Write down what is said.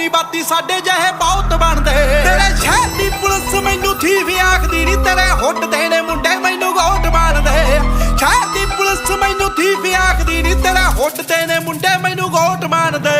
ਬੋਲੀ ਬਾਤੀ ਸਾਡੇ ਜਿਹੇ ਬਹੁਤ ਬਣਦੇ। ਤੇਰੇ ਸ਼ਹਿਰ ਦੀ ਪੁਲਿਸ ਮੈਨੂੰ ਥੀਵ ਆਖਦੀ ਨੀ, ਤੇਰੇ ਹੁੱਟ ਦੇ ਨੇ ਮੁੰਡੇ ਮੈਨੂੰ ਗੋਟ ਬਣਦੇ। ਸ਼ਹਿਰ ਦੀ ਪੁਲਿਸ ਮੈਨੂੰ ਥੀਵ ਆਖਦੀ ਨੀ, ਤੇਰੇ ਹੁੱਟ ਦੇ ਨੇ ਮੁੰਡੇ ਮੈਨੂੰ ਗੋਟ ਬਣਦੇ।